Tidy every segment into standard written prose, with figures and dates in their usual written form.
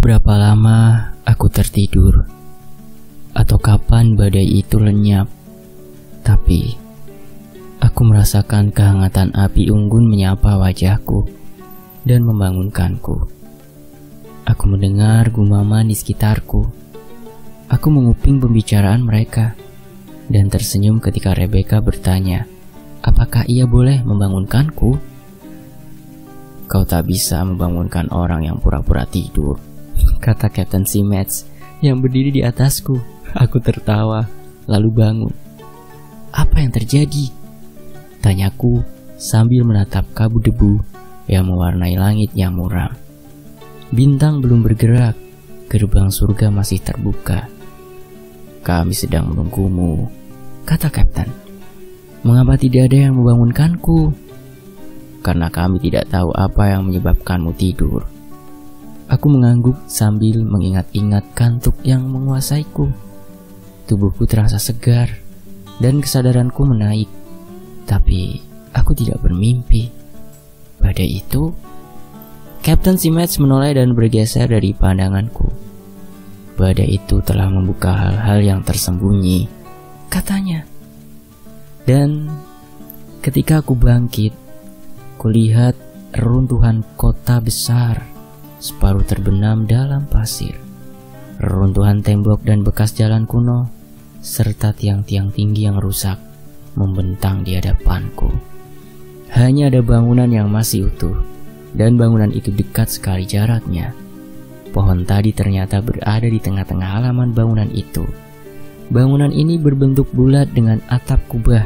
berapa lama aku tertidur, atau kapan badai itu lenyap, tapi aku merasakan kehangatan api unggun menyapa wajahku dan membangunkanku. Aku mendengar gumaman di sekitarku. Aku menguping pembicaraan mereka dan tersenyum ketika Rebecca bertanya, apakah ia boleh membangunkanku? Kau tak bisa membangunkan orang yang pura-pura tidur, kata Kapten Simets yang berdiri di atasku. Aku tertawa, lalu bangun. Apa yang terjadi? Tanyaku sambil menatap kabut debu yang mewarnai langit yang muram. Bintang belum bergerak, gerbang surga masih terbuka. Kami sedang menunggumu, kata Kapten. Mengapa tidak ada yang membangunkanku? Karena kami tidak tahu apa yang menyebabkanmu tidur. Aku mengangguk sambil mengingat-ingat kantuk yang menguasaiku. Tubuhku terasa segar dan kesadaranku menaik. Tapi aku tidak bermimpi. Badai itu? Kapten Simets menoleh dan bergeser dari pandanganku. Badai itu telah membuka hal-hal yang tersembunyi, katanya. Dan ketika aku bangkit, kulihat reruntuhan kota besar, separuh terbenam dalam pasir. Reruntuhan tembok dan bekas jalan kuno, serta tiang-tiang tinggi yang rusak, membentang di hadapanku. Hanya ada bangunan yang masih utuh, dan bangunan itu dekat sekali jaraknya. Pohon tadi ternyata berada di tengah-tengah halaman bangunan itu. Bangunan ini berbentuk bulat dengan atap kubah,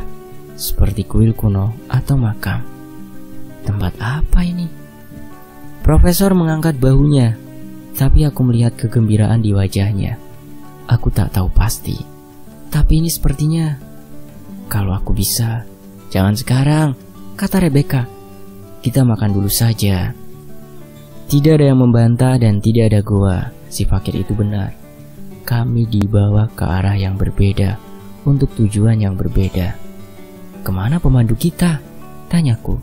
seperti kuil kuno atau makam. Tempat apa ini? Profesor mengangkat bahunya, tapi aku melihat kegembiraan di wajahnya. Aku tak tahu pasti, tapi ini sepertinya. Kalau aku bisa. Jangan sekarang, kata Rebecca. Kita makan dulu saja. Tidak ada yang membantah dan tidak ada goa. Si fakir itu benar. Kami dibawa ke arah yang berbeda untuk tujuan yang berbeda. Kemana pemandu kita? Tanyaku.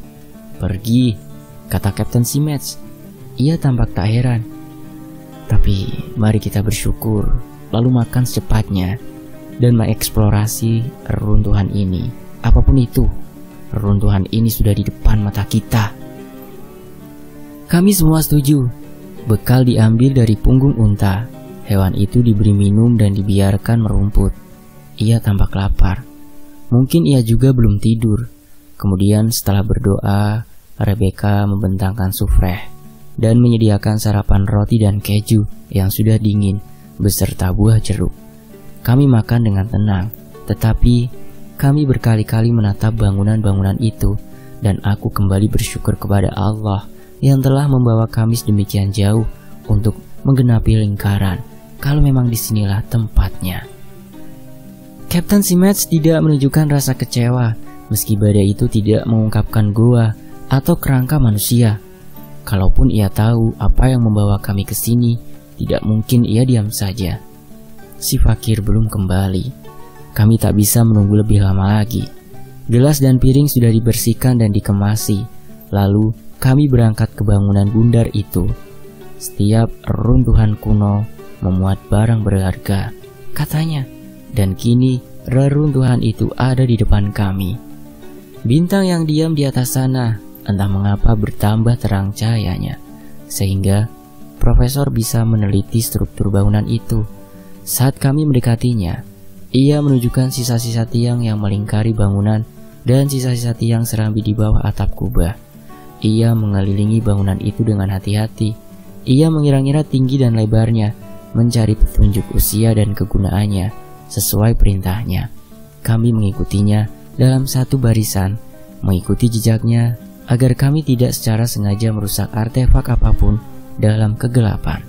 Pergi, kata Kapten Simets. Ia tampak tak heran. Tapi mari kita bersyukur, lalu makan secepatnya dan mengeksplorasi reruntuhan ini. Apapun itu, reruntuhan ini sudah di depan mata kita. Kami semua setuju. Bekal diambil dari punggung unta. Hewan itu diberi minum dan dibiarkan merumput. Ia tampak lapar. Mungkin ia juga belum tidur. Kemudian setelah berdoa, Rebecca membentangkan sufreh dan menyediakan sarapan roti dan keju yang sudah dingin beserta buah jeruk. Kami makan dengan tenang, tetapi kami berkali-kali menatap bangunan-bangunan itu dan aku kembali bersyukur kepada Allah yang telah membawa kami sedemikian jauh untuk menggenapi lingkaran, kalau memang disinilah tempatnya. Kapten Simets tidak menunjukkan rasa kecewa, meski badai itu tidak mengungkapkan goa atau kerangka manusia. Kalaupun ia tahu apa yang membawa kami ke sini, tidak mungkin ia diam saja. Si fakir belum kembali. Kami tak bisa menunggu lebih lama lagi. Gelas dan piring sudah dibersihkan dan dikemasi. Lalu kami berangkat ke bangunan bundar itu. Setiap reruntuhan kuno memuat barang berharga, katanya. Dan kini reruntuhan itu ada di depan kami. Bintang yang diam di atas sana entah mengapa bertambah terang cahayanya, sehingga profesor bisa meneliti struktur bangunan itu. Saat kami mendekatinya, ia menunjukkan sisa-sisa tiang yang melingkari bangunan dan sisa-sisa tiang serambi di bawah atap kubah. Ia mengelilingi bangunan itu dengan hati-hati. Ia mengira-ngira tinggi dan lebarnya, mencari petunjuk usia dan kegunaannya sesuai perintahnya. Kami mengikutinya dalam satu barisan, mengikuti jejaknya agar kami tidak secara sengaja merusak artefak apapun dalam kegelapan.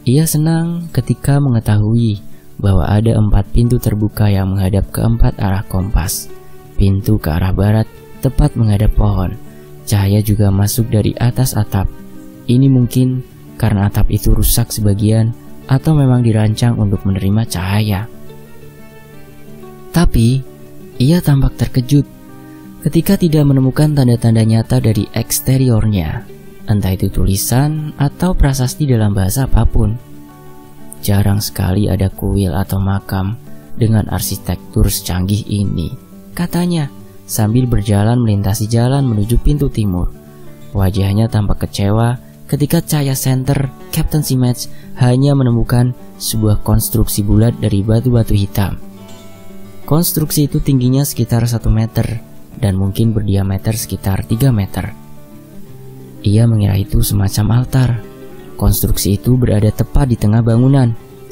Ia senang ketika mengetahui bahwa ada 4 pintu terbuka yang menghadap ke 4 arah kompas. Pintu ke arah barat tepat menghadap pohon. Cahaya juga masuk dari atas atap. Ini mungkin karena atap itu rusak sebagian atau memang dirancang untuk menerima cahaya. Tapi ia tampak terkejut ketika tidak menemukan tanda-tanda nyata dari eksteriornya. entah itu tulisan atau prasasti dalam bahasa apapun. Jarang sekali ada kuil atau makam dengan arsitektur secanggih ini, katanya sambil berjalan melintasi jalan menuju pintu timur. Wajahnya tampak kecewa ketika cahaya senter Captain Simage hanya menemukan sebuah konstruksi bulat dari batu-batu hitam. Konstruksi itu tingginya sekitar 1 meter dan mungkin berdiameter sekitar 3 meter. Ia mengira itu semacam altar. Konstruksi itu berada tepat di tengah bangunan,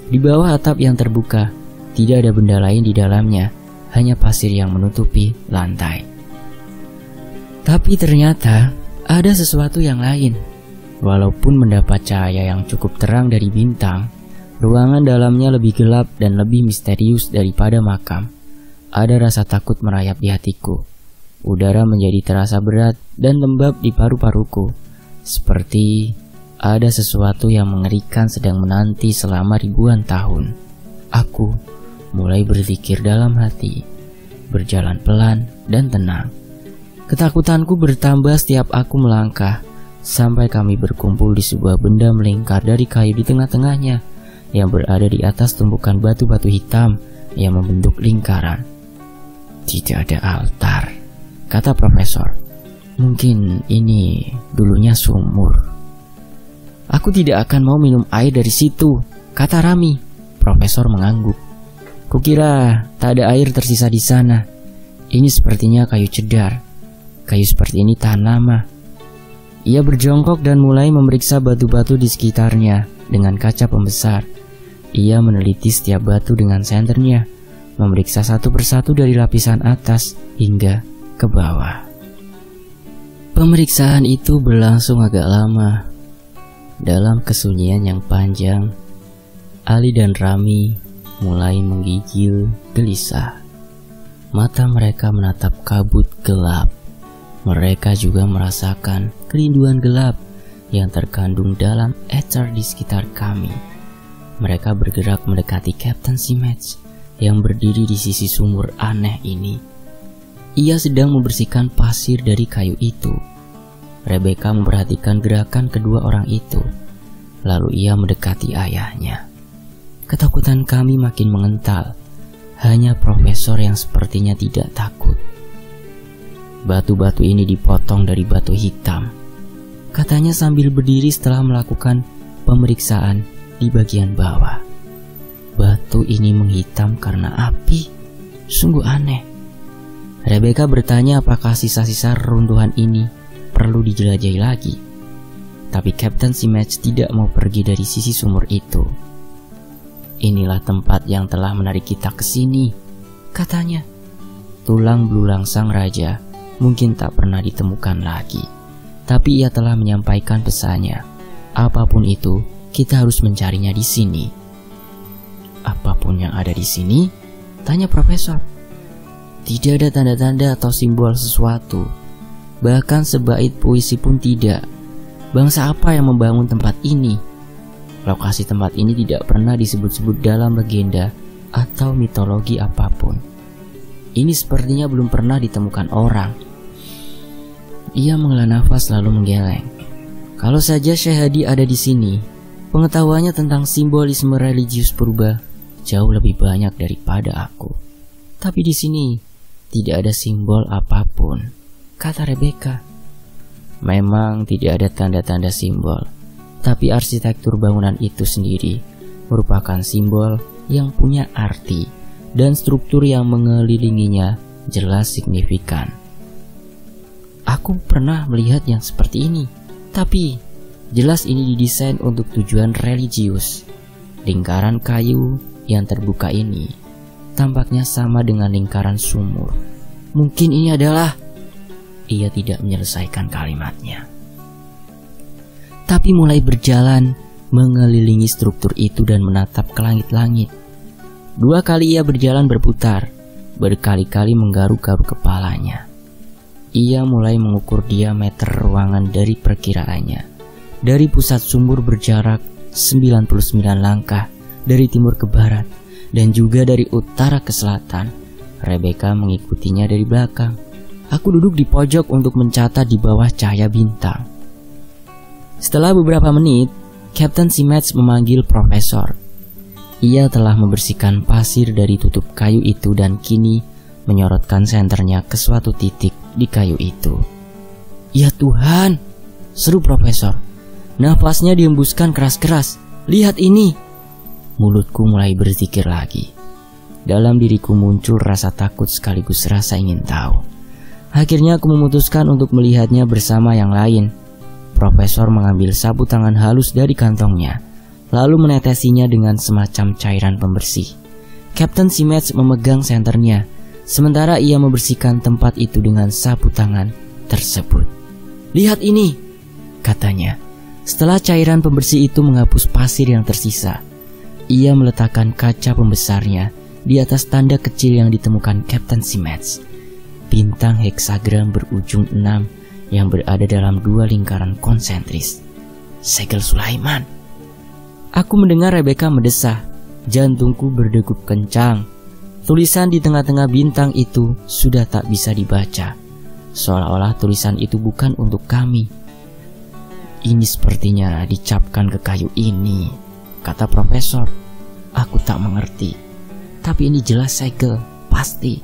di bawah atap yang terbuka. Tidak ada benda lain di dalamnya, hanya pasir yang menutupi lantai. Tapi ternyata ada sesuatu yang lain. Walaupun mendapat cahaya yang cukup terang dari bintang, ruangan dalamnya lebih gelap dan lebih misterius daripada makam. Ada rasa takut merayap di hatiku. Udara menjadi terasa berat dan lembab di paru-paruku, seperti ada sesuatu yang mengerikan sedang menanti selama ribuan tahun. Aku mulai berzikir dalam hati, berjalan pelan dan tenang. Ketakutanku bertambah setiap aku melangkah, sampai kami berkumpul di sebuah benda melingkar dari kayu di tengah-tengahnya, yang berada di atas tumpukan batu-batu hitam yang membentuk lingkaran. Tidak ada altar, kata profesor. Mungkin ini dulunya sumur. Aku tidak akan mau minum air dari situ, kata Rami. Profesor mengangguk. Kukira tak ada air tersisa di sana. Ini sepertinya kayu cedar. Kayu seperti ini tahan lama. Ia berjongkok dan mulai memeriksa batu-batu di sekitarnya dengan kaca pembesar. Ia meneliti setiap batu dengan senternya, memeriksa satu persatu dari lapisan atas hingga ke bawah. Pemeriksaan itu berlangsung agak lama. Dalam kesunyian yang panjang, Ali dan Rami mulai menggigil gelisah. Mata mereka menatap kabut gelap. Mereka juga merasakan kerinduan gelap yang terkandung dalam ether di sekitar kami. Mereka bergerak mendekati Captain Simage yang berdiri di sisi sumur aneh ini. Ia sedang membersihkan pasir dari kayu itu. Rebecca memperhatikan gerakan kedua orang itu. Lalu ia mendekati ayahnya. Ketakutan kami makin mengental. Hanya profesor yang sepertinya tidak takut. Batu-batu ini dipotong dari batu hitam, katanya sambil berdiri setelah melakukan pemeriksaan di bagian bawah. Batu ini menghitam karena api. Sungguh aneh. Rebecca bertanya apakah sisa-sisa reruntuhan ini perlu dijelajahi lagi. Tapi Captain Simage tidak mau pergi dari sisi sumur itu. Inilah tempat yang telah menarik kita ke sini, katanya. Tulang belulang sang raja mungkin tak pernah ditemukan lagi. Tapi ia telah menyampaikan pesannya. Apapun itu, kita harus mencarinya di sini. Apapun yang ada di sini? Tanya profesor. Tidak ada tanda-tanda atau simbol sesuatu. Bahkan sebait puisi pun tidak. Bangsa apa yang membangun tempat ini? Lokasi tempat ini tidak pernah disebut-sebut dalam legenda atau mitologi apapun. Ini sepertinya belum pernah ditemukan orang. Ia menghela nafas lalu menggeleng. Kalau saja Syekh Hadi ada di sini, pengetahuannya tentang simbolisme religius purba jauh lebih banyak daripada aku. Tapi di sini tidak ada simbol apapun, kata Rebecca. Memang tidak ada tanda-tanda simbol, tapi arsitektur bangunan itu sendiri merupakan simbol yang punya arti dan struktur yang mengelilinginya jelas signifikan. Aku pernah melihat yang seperti ini, tapi jelas ini didesain untuk tujuan religius. Lingkaran kayu yang terbuka ini tampaknya sama dengan lingkaran sumur. Mungkin ini adalah... Ia tidak menyelesaikan kalimatnya, tapi mulai berjalan mengelilingi struktur itu dan menatap ke langit-langit. 2 kali ia berjalan berputar, berkali-kali menggaruk-garuk kepalanya. Ia mulai mengukur diameter ruangan dari perkiraannya. Dari pusat sumur berjarak 99 langkah dari timur ke barat dan juga dari utara ke selatan. Rebecca mengikutinya dari belakang. Aku duduk di pojok untuk mencatat di bawah cahaya bintang. Setelah beberapa menit, Kapten Simets memanggil Profesor. Ia telah membersihkan pasir dari tutup kayu itu dan kini menyorotkan senternya ke suatu titik di kayu itu. "Ya Tuhan," seru Profesor. Nafasnya dihembuskan keras-keras. "Lihat ini." Mulutku mulai berzikir lagi. Dalam diriku muncul rasa takut sekaligus rasa ingin tahu. Akhirnya aku memutuskan untuk melihatnya bersama yang lain. Profesor mengambil sapu tangan halus dari kantongnya, lalu menetesinya dengan semacam cairan pembersih. Kapten Simets memegang senternya, sementara ia membersihkan tempat itu dengan sapu tangan tersebut. "Lihat ini," katanya. Setelah cairan pembersih itu menghapus pasir yang tersisa, ia meletakkan kaca pembesarnya di atas tanda kecil yang ditemukan Kapten Simets. Bintang heksagram berujung 6 yang berada dalam 2 lingkaran konsentris. Segel Sulaiman. Aku mendengar Rebecca mendesah. Jantungku berdegup kencang. Tulisan di tengah-tengah bintang itu sudah tak bisa dibaca. Seolah-olah tulisan itu bukan untuk kami. "Ini sepertinya dicapkan ke kayu ini," kata Profesor. Aku tak mengerti. Tapi ini jelas segel, pasti.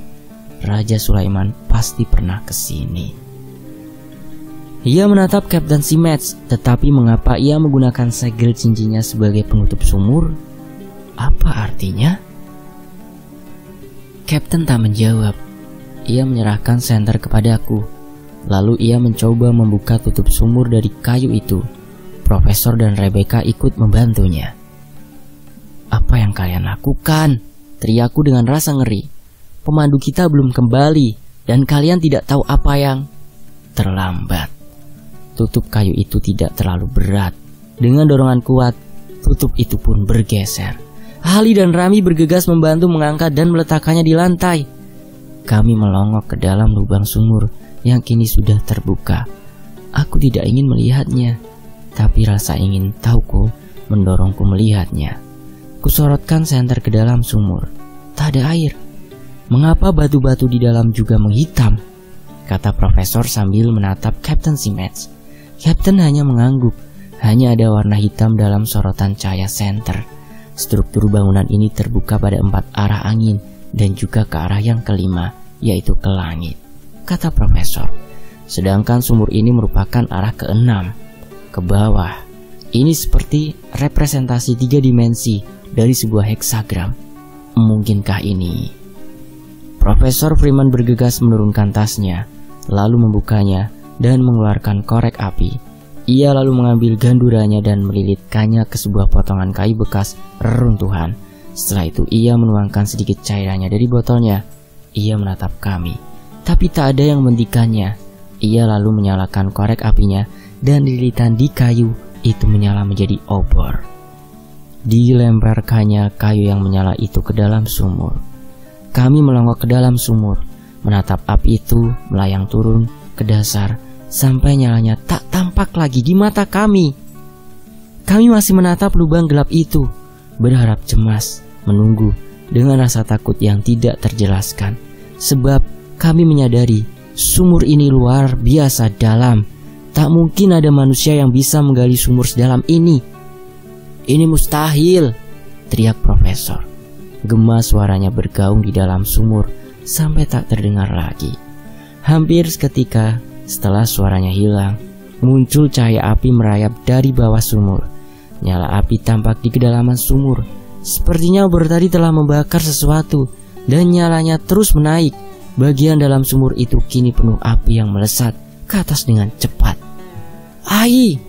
Raja Sulaiman pasti pernah ke sini. Ia menatap Kapten Simets, tetapi mengapa ia menggunakan segel cincinnya sebagai penutup sumur? Apa artinya? Kapten tak menjawab. Ia menyerahkan senter kepadaku. Lalu ia mencoba membuka tutup sumur dari kayu itu. Profesor dan Rebecca ikut membantunya. "Apa yang kalian lakukan?" teriakku dengan rasa ngeri. "Pemandu kita belum kembali dan kalian tidak tahu apa yang..." Terlambat. Tutup kayu itu tidak terlalu berat. Dengan dorongan kuat, tutup itu pun bergeser. Ali dan Rami bergegas membantu mengangkat dan meletakkannya di lantai. Kami melongok ke dalam lubang sumur yang kini sudah terbuka. Aku tidak ingin melihatnya, tapi rasa ingin tahuku mendorongku melihatnya. Kusorotkan senter ke dalam sumur. Tak ada air. "Mengapa batu-batu di dalam juga menghitam?" kata Profesor sambil menatap Kapten Simets. Kapten hanya mengangguk. Hanya ada warna hitam dalam sorotan cahaya senter. Struktur bangunan ini terbuka pada 4 arah angin dan juga ke arah yang kelima, yaitu ke langit, kata Profesor. Sedangkan sumur ini merupakan arah ke-6, ke bawah. Ini seperti representasi 3 dimensi dari sebuah heksagram. Mungkinkah ini? Profesor Freeman bergegas menurunkan tasnya, lalu membukanya dan mengeluarkan korek api. Ia lalu mengambil ganduranya dan melilitkannya ke sebuah potongan kayu bekas reruntuhan. Setelah itu ia menuangkan sedikit cairannya dari botolnya. Ia menatap kami, tapi tak ada yang menghentikannya. Ia lalu menyalakan korek apinya dan lilitan di kayu itu menyala menjadi obor. Dilemparkannya kayu yang menyala itu ke dalam sumur. Kami melongok ke dalam sumur, menatap api itu melayang turun ke dasar sampai nyalanya tak tampak lagi di mata kami. Kami masih menatap lubang gelap itu, berharap cemas, menunggu dengan rasa takut yang tidak terjelaskan. Sebab kami menyadari sumur ini luar biasa dalam. Tak mungkin ada manusia yang bisa menggali sumur sedalam ini. "Ini mustahil," teriak Profesor. Gema suaranya bergaung di dalam sumur sampai tak terdengar lagi. Hampir seketika setelah suaranya hilang, muncul cahaya api merayap dari bawah sumur. Nyala api tampak di kedalaman sumur. Sepertinya obor tadi telah membakar sesuatu dan nyalanya terus menaik. Bagian dalam sumur itu kini penuh api yang melesat ke atas dengan cepat. "Ai!"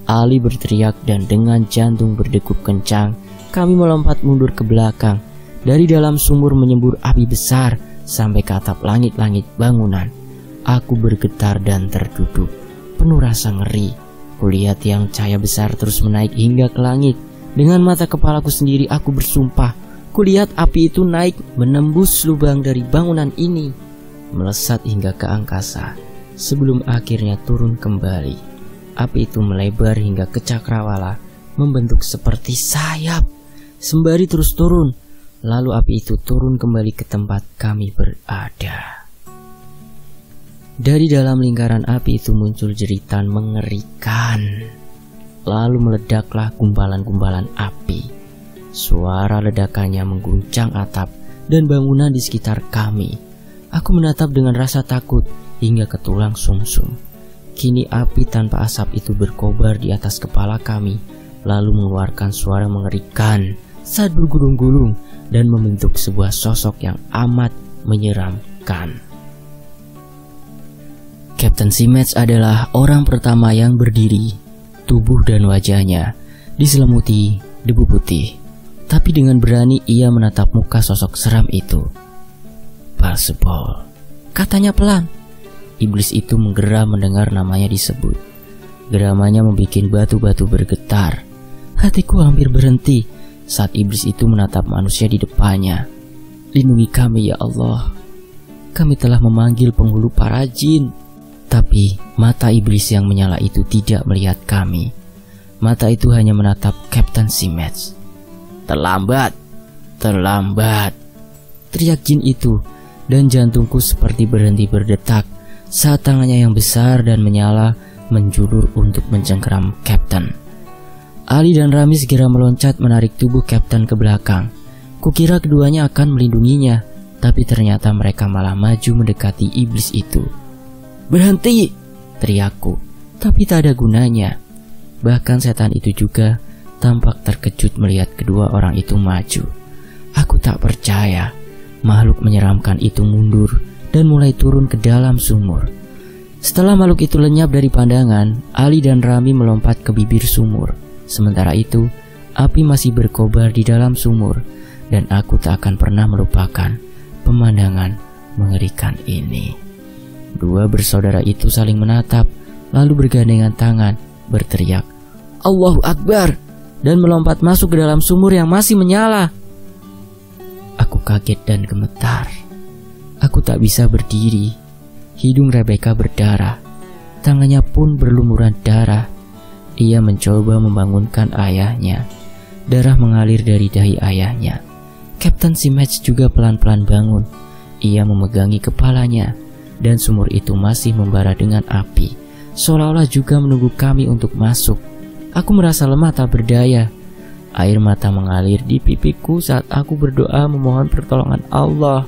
Ali berteriak dan dengan jantung berdegup kencang, kami melompat mundur ke belakang. Dari dalam sumur menyembur api besar sampai ke atap langit-langit bangunan. Aku bergetar dan terduduk, penuh rasa ngeri. Kulihat yang cahaya besar terus menaik hingga ke langit. Dengan mata kepalaku sendiri aku bersumpah, kulihat api itu naik menembus lubang dari bangunan ini, melesat hingga ke angkasa, sebelum akhirnya turun kembali. Api itu melebar hingga ke cakrawala, membentuk seperti sayap, sembari terus turun. Lalu api itu turun kembali ke tempat kami berada. Dari dalam lingkaran api itu muncul jeritan mengerikan. lalu meledaklah gumpalan-gumpalan api. Suara ledakannya mengguncang atap dan bangunan di sekitar kami. Aku menatap dengan rasa takut hingga ke tulang sumsum. Kini api tanpa asap itu berkobar di atas kepala kami, lalu mengeluarkan suara mengerikan saat bergulung-gulung dan membentuk sebuah sosok yang amat menyeramkan. Kapten Simets adalah orang pertama yang berdiri. Tubuh dan wajahnya diselimuti debu putih, tapi dengan berani ia menatap muka sosok seram itu. Beelzebul, katanya pelan. Iblis itu menggeram mendengar namanya disebut. Geramannya membuat batu-batu bergetar. Hatiku hampir berhenti saat iblis itu menatap manusia di depannya. Lindungi kami ya Allah. Kami telah memanggil penghulu para jin. Tapi mata iblis yang menyala itu tidak melihat kami. Mata itu hanya menatap Kapten Simets. Terlambat, terlambat, teriak jin itu, dan jantungku seperti berhenti berdetak saat tangannya yang besar dan menyala menjulur untuk mencengkeram Kapten. Ali dan Rami segera meloncat menarik tubuh Kapten ke belakang. Kukira keduanya akan melindunginya, tapi ternyata mereka malah maju mendekati iblis itu. Berhenti, teriakku, tapi tak ada gunanya. Bahkan setan itu juga tampak terkejut melihat kedua orang itu maju. Aku tak percaya. Makhluk menyeramkan itu mundur dan mulai turun ke dalam sumur. Setelah makhluk itu lenyap dari pandangan, Ali dan Rami melompat ke bibir sumur. Sementara itu, api masih berkobar di dalam sumur, dan aku tak akan pernah melupakan pemandangan mengerikan ini. Dua bersaudara itu saling menatap, lalu bergandengan tangan, berteriak, Allahu Akbar, dan melompat masuk ke dalam sumur yang masih menyala. Aku kaget dan gemetar. Aku tak bisa berdiri. Hidung Rebecca berdarah. Tangannya pun berlumuran darah. Ia mencoba membangunkan ayahnya. Darah mengalir dari dahi ayahnya. Kapten Simets juga pelan-pelan bangun. Ia memegangi kepalanya. Dan sumur itu masih membara dengan api, seolah-olah juga menunggu kami untuk masuk. Aku merasa lemah tak berdaya. Air mata mengalir di pipiku saat aku berdoa memohon pertolongan Allah.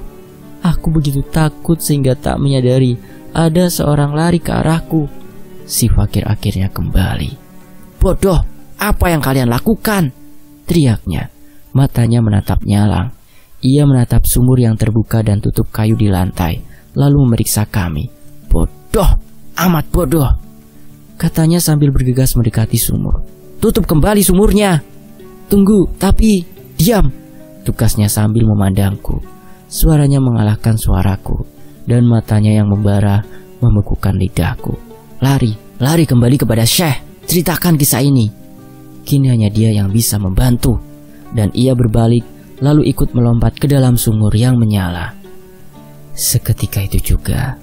Aku begitu takut sehingga tak menyadari ada seorang lari ke arahku. Si fakir akhirnya kembali. Bodoh, apa yang kalian lakukan? Teriaknya. Matanya menatap nyalang. Ia menatap sumur yang terbuka dan tutup kayu di lantai, lalu memeriksa kami. Bodoh, amat bodoh, katanya sambil bergegas mendekati sumur. Tutup kembali sumurnya. Tunggu, tapi diam, tukasnya sambil memandangku. Suaranya mengalahkan suaraku, dan matanya yang membara membekukan lidahku. Lari kembali kepada Syekh, ceritakan kisah ini. Kini hanya dia yang bisa membantu. Dan ia berbalik, lalu ikut melompat ke dalam sumur yang menyala. Seketika itu juga,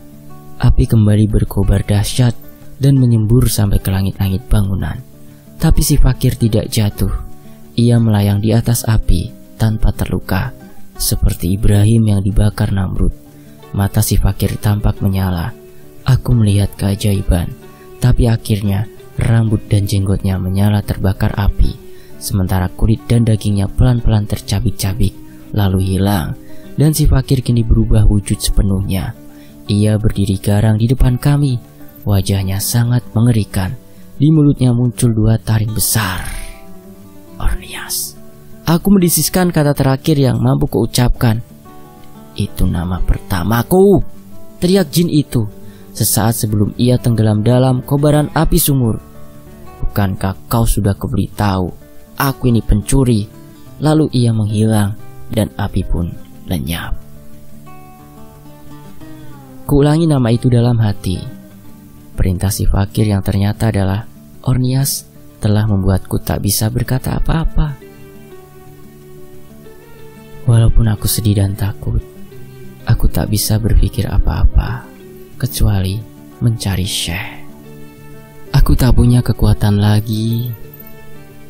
api kembali berkobar dahsyat dan menyembur sampai ke langit-langit bangunan. Tapi si fakir tidak jatuh. Ia melayang di atas api tanpa terluka, seperti Ibrahim yang dibakar Namrud. Mata si fakir tampak menyala. Aku melihat keajaiban, tapi akhirnya rambut dan jenggotnya menyala terbakar api, sementara kulit dan dagingnya pelan-pelan tercabik-cabik, lalu hilang. Dan si fakir kini berubah wujud sepenuhnya. Ia berdiri garang di depan kami. Wajahnya sangat mengerikan. Di mulutnya muncul 2 taring besar. Ornias. Aku mendesiskan kata terakhir yang mampu kuucapkan. Itu nama pertamaku, teriak jin itu sesaat sebelum ia tenggelam dalam kobaran api sumur. Bukankah kau sudah kuberitahu aku ini pencuri? Lalu ia menghilang dan api pun lenyap. Kuulangi nama itu dalam hati. Perintah si fakir yang ternyata adalah Ornias telah membuatku tak bisa berkata apa-apa. Walaupun aku sedih dan takut, aku tak bisa berpikir apa-apa kecuali mencari Syekh. Aku tak punya kekuatan lagi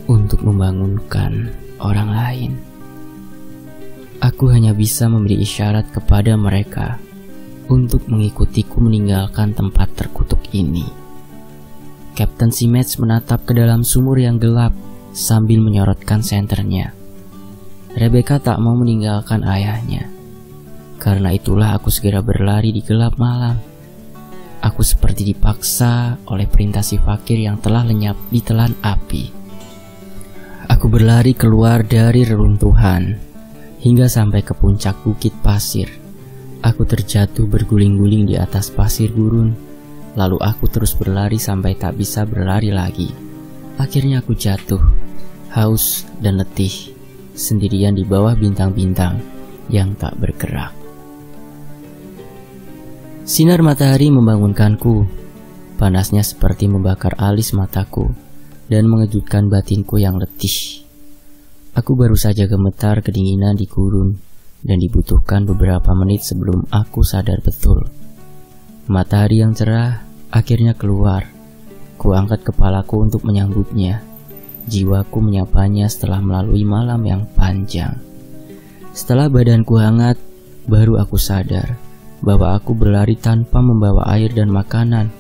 untuk membangunkan orang lain. Aku hanya bisa memberi isyarat kepada mereka untuk mengikutiku meninggalkan tempat terkutuk ini. Kapten Simets menatap ke dalam sumur yang gelap sambil menyorotkan senternya. Rebecca tak mau meninggalkan ayahnya. Karena itulah aku segera berlari di gelap malam. Aku seperti dipaksa oleh perintah si fakir yang telah lenyap di telan api. Aku berlari keluar dari reruntuhan hingga sampai ke puncak bukit pasir. Aku terjatuh berguling-guling di atas pasir gurun. Lalu aku terus berlari sampai tak bisa berlari lagi. Akhirnya aku jatuh, haus dan letih, sendirian di bawah bintang-bintang yang tak bergerak. Sinar matahari membangunkanku. Panasnya seperti membakar alis mataku dan mengejutkan batinku yang letih. Aku baru saja gemetar kedinginan di gurun dan dibutuhkan beberapa menit sebelum aku sadar betul. Matahari yang cerah akhirnya keluar. Kuangkat kepalaku untuk menyambutnya. Jiwaku menyapanya setelah melalui malam yang panjang. Setelah badanku hangat, baru aku sadar bahwa aku berlari tanpa membawa air dan makanan.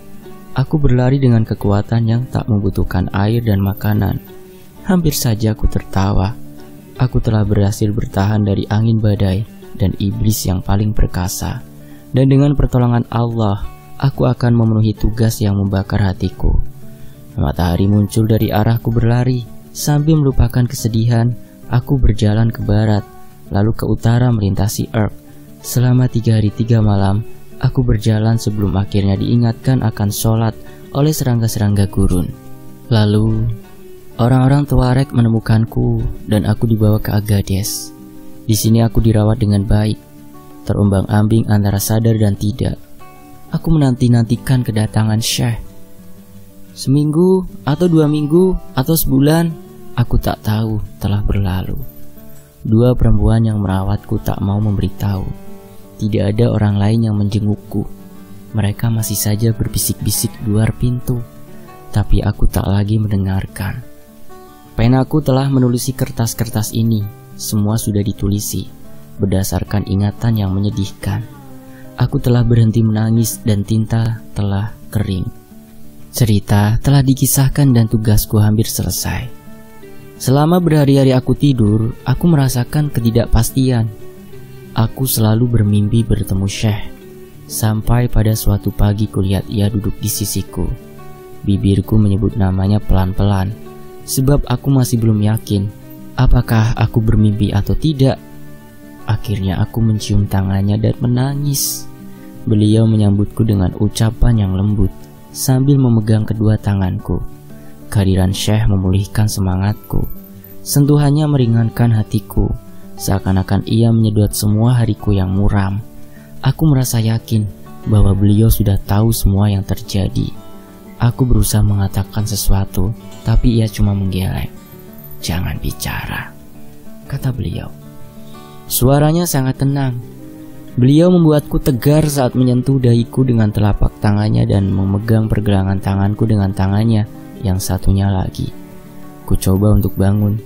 Aku berlari dengan kekuatan yang tak membutuhkan air dan makanan. Hampir saja aku tertawa. Aku telah berhasil bertahan dari angin badai dan iblis yang paling perkasa. Dan dengan pertolongan Allah, aku akan memenuhi tugas yang membakar hatiku. Matahari muncul dari arahku berlari. Sambil melupakan kesedihan, aku berjalan ke barat, lalu ke utara melintasi Urk. Selama 3 hari 3 malam, aku berjalan sebelum akhirnya diingatkan akan sholat oleh serangga-serangga gurun. Lalu, orang-orang Tuareg menemukanku dan aku dibawa ke Agades. Di sini aku dirawat dengan baik, terombang-ambing antara sadar dan tidak. Aku menanti-nantikan kedatangan Syekh. Seminggu atau 2 minggu atau sebulan, aku tak tahu telah berlalu. 2 perempuan yang merawatku tak mau memberitahu. Tidak ada orang lain yang menjengukku. Mereka masih saja berbisik-bisik di luar pintu, tapi aku tak lagi mendengarkan. Penaku telah menulisi kertas-kertas ini. Semua sudah ditulisi berdasarkan ingatan yang menyedihkan. Aku telah berhenti menangis dan tinta telah kering. Cerita telah dikisahkan dan tugasku hampir selesai. Selama berhari-hari aku tidur, aku merasakan ketidakpastian. Aku selalu bermimpi bertemu Syekh. Sampai pada suatu pagi kulihat ia duduk di sisiku. Bibirku menyebut namanya pelan-pelan, sebab aku masih belum yakin apakah aku bermimpi atau tidak. Akhirnya aku mencium tangannya dan menangis. Beliau menyambutku dengan ucapan yang lembut sambil memegang kedua tanganku. Kehadiran Syekh memulihkan semangatku. Sentuhannya meringankan hatiku, seakan-akan ia menyedot semua hariku yang muram. Aku merasa yakin bahwa beliau sudah tahu semua yang terjadi. Aku berusaha mengatakan sesuatu, tapi ia cuma menggeleng. "Jangan bicara," kata beliau. Suaranya sangat tenang. Beliau membuatku tegar saat menyentuh dahiku dengan telapak tangannya dan memegang pergelangan tanganku dengan tangannya yang satunya lagi. Ku coba untuk bangun,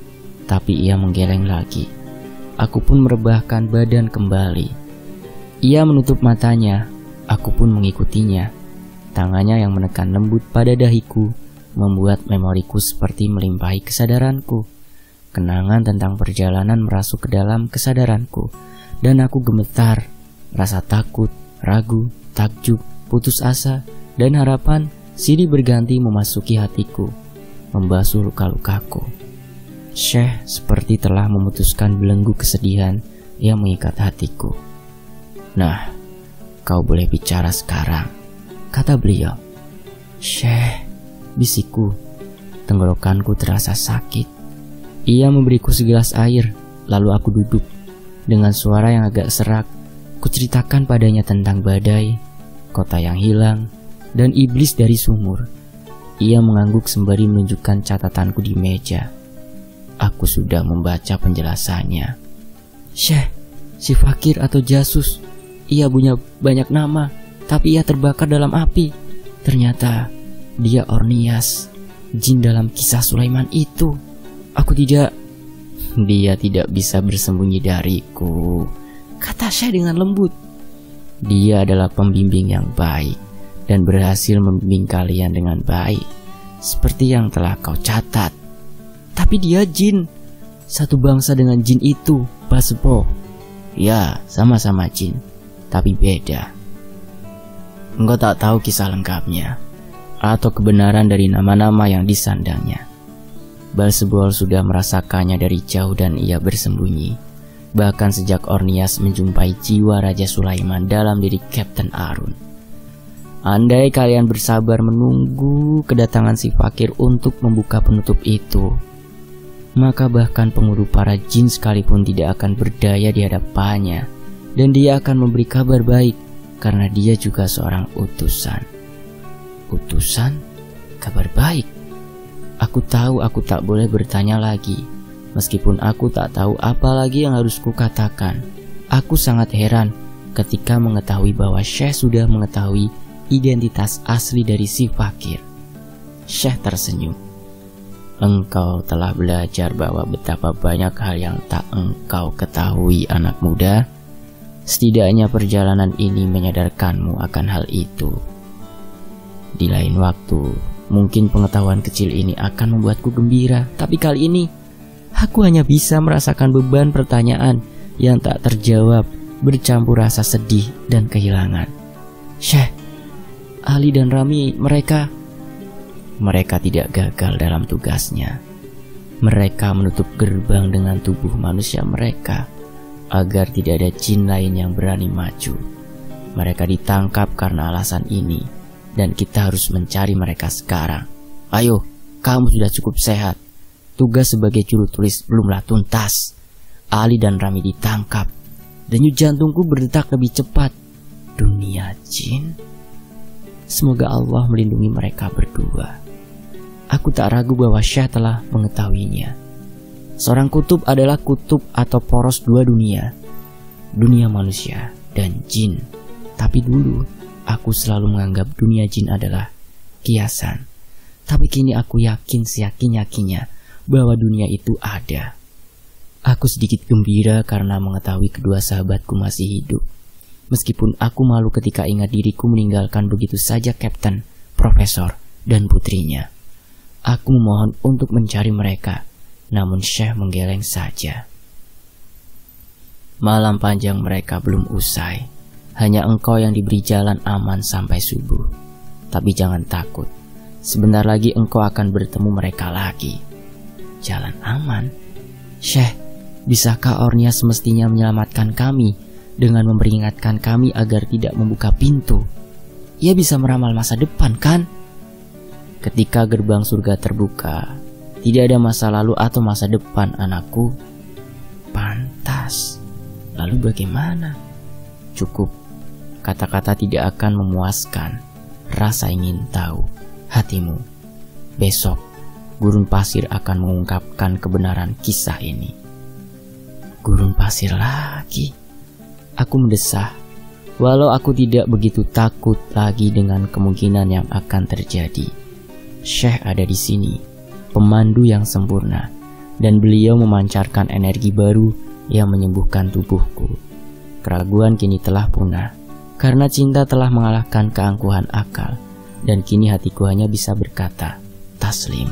tapi ia menggeleng lagi. Aku pun merebahkan badan kembali. Ia menutup matanya, aku pun mengikutinya. Tangannya yang menekan lembut pada dahiku membuat memoriku seperti melimpahi kesadaranku. Kenangan tentang perjalanan merasuk ke dalam kesadaranku, dan aku gemetar. Rasa takut, ragu, takjub, putus asa, dan harapan silih berganti memasuki hatiku, membasuh luka-lukaku. Syekh seperti telah memutuskan belenggu kesedihan yang mengikat hatiku. "Nah, kau boleh bicara sekarang," kata beliau. "Syekh," bisikku. Tenggorokanku terasa sakit. Ia memberiku segelas air, lalu aku duduk. Dengan suara yang agak serak, kuceritakan padanya tentang badai, kota yang hilang, dan iblis dari sumur. Ia mengangguk sembari menunjukkan catatanku di meja. Aku sudah membaca penjelasannya. "Syekh, si fakir atau jasus, ia punya banyak nama, tapi ia terbakar dalam api. Ternyata dia Ornias, jin dalam kisah Sulaiman itu. Dia tidak bisa bersembunyi dariku," kata Syekh dengan lembut. "Dia adalah pembimbing yang baik dan berhasil membimbing kalian dengan baik. seperti yang telah kau catat. Tapi dia jin, satu bangsa dengan jin itu, Basebo. Ya, sama-sama jin, tapi beda. Engkau tak tahu kisah lengkapnya atau kebenaran dari nama-nama yang disandangnya. Balsebol sudah merasakannya dari jauh dan ia bersembunyi. Bahkan sejak Ornias menjumpai jiwa Raja Sulaiman dalam diri Kapten Arun. Andai kalian bersabar menunggu kedatangan si fakir untuk membuka penutup itu, maka bahkan penghulu para jin sekalipun tidak akan berdaya di hadapannya, dan dia akan memberi kabar baik karena dia juga seorang utusan. Utusan? Kabar baik? Aku tahu aku tak boleh bertanya lagi. Meskipun aku tak tahu apa lagi yang harus kukatakan. Aku sangat heran ketika mengetahui bahwa Syekh sudah mengetahui identitas asli dari si fakir. Syekh tersenyum. Engkau telah belajar bahwa betapa banyak hal yang tak engkau ketahui, anak muda. Setidaknya perjalanan ini menyadarkanmu akan hal itu. Di lain waktu, mungkin pengetahuan kecil ini akan membuatku gembira. Tapi kali ini, aku hanya bisa merasakan beban pertanyaan yang tak terjawab, bercampur rasa sedih dan kehilangan. Syekh, Ali dan Rami, mereka tidak gagal dalam tugasnya. Mereka menutup gerbang dengan tubuh manusia mereka agar tidak ada jin lain yang berani maju. Mereka ditangkap karena alasan ini, dan kita harus mencari mereka sekarang. Ayo, kamu sudah cukup sehat. Tugas sebagai juru tulis belumlah tuntas. Ali dan Rami ditangkap. Denyut jantungku berdetak lebih cepat. Dunia jin? Semoga Allah melindungi mereka berdua. Aku tak ragu bahwa Syekh telah mengetahuinya. Seorang kutub adalah kutub atau poros dua dunia. Dunia manusia dan jin. Tapi dulu, aku selalu menganggap dunia jin adalah kiasan. Tapi kini aku yakin seyakin-yakinnya bahwa dunia itu ada. Aku sedikit gembira karena mengetahui kedua sahabatku masih hidup. Meskipun aku malu ketika ingat diriku meninggalkan begitu saja Kapten, Profesor, dan putrinya. Aku memohon untuk mencari mereka, namun Syekh menggeleng saja. Malam panjang mereka belum usai. Hanya engkau yang diberi jalan aman sampai subuh. Tapi jangan takut, sebentar lagi engkau akan bertemu mereka lagi. Jalan aman? Syekh, bisakah Ornias semestinya menyelamatkan kami dengan memperingatkan kami agar tidak membuka pintu? Ia bisa meramal masa depan, kan? Ketika gerbang surga terbuka, tidak ada masa lalu atau masa depan, anakku. Pantas. Lalu bagaimana? Cukup. Kata-kata tidak akan memuaskan. Rasa ingin tahu hatimu. Besok, gurun pasir akan mengungkapkan kebenaran kisah ini. Gurun pasir lagi? Aku mendesah. Walau aku tidak begitu takut lagi dengan kemungkinan yang akan terjadi. Syekh ada di sini, pemandu yang sempurna, dan beliau memancarkan energi baru yang menyembuhkan tubuhku. Keraguan kini telah punah, karena cinta telah mengalahkan keangkuhan akal, dan kini hatiku hanya bisa berkata, taslim.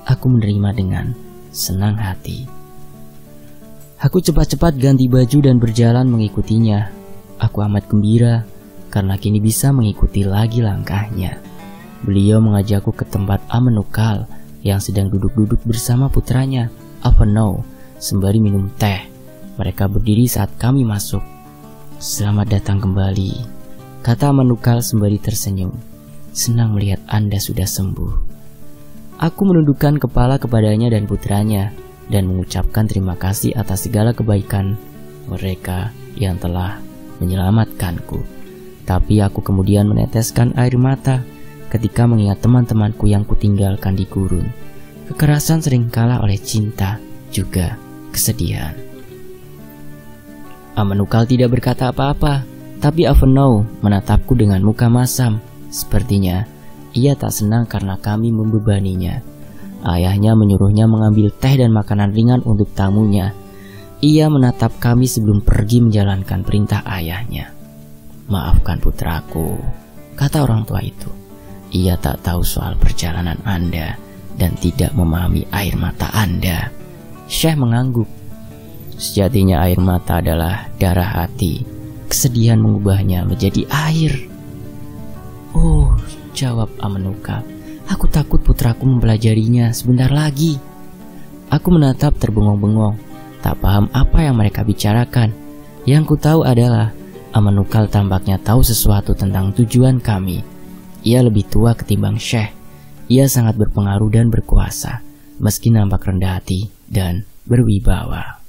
Aku menerima dengan senang hati. Aku cepat-cepat ganti baju dan berjalan mengikutinya. Aku amat gembira, karena kini bisa mengikuti lagi langkahnya. Beliau mengajakku ke tempat Amenukal yang sedang duduk-duduk bersama putranya, Aveno, sembari minum teh. Mereka berdiri saat kami masuk. Selamat datang kembali, kata Amenukal sembari tersenyum. Senang melihat Anda sudah sembuh. Aku menundukkan kepala kepadanya dan putranya, dan mengucapkan terima kasih atas segala kebaikan mereka yang telah menyelamatkanku. Tapi aku kemudian meneteskan air mata ketika mengingat teman-temanku yang kutinggalkan di gurun. Kekerasan sering kalah oleh cinta, juga kesedihan. Amenukal tidak berkata apa-apa, tapi Aveno menatapku dengan muka masam. Sepertinya ia tak senang karena kami membebaninya. Ayahnya menyuruhnya mengambil teh dan makanan ringan untuk tamunya. Ia menatap kami sebelum pergi menjalankan perintah ayahnya. Maafkan putraku, kata orang tua itu. ia tak tahu soal perjalanan Anda dan tidak memahami air mata Anda. Syekh mengangguk. Sejatinya air mata adalah darah hati. Kesedihan mengubahnya menjadi air. Oh, jawab Amenukal. Aku takut putraku mempelajarinya sebentar lagi. Aku menatap terbengong-bengong, tak paham apa yang mereka bicarakan. Yang ku tahu adalah Amenukal tampaknya tahu sesuatu tentang tujuan kami. Ia lebih tua ketimbang Syekh. Ia sangat berpengaruh dan berkuasa, meski nampak rendah hati dan berwibawa.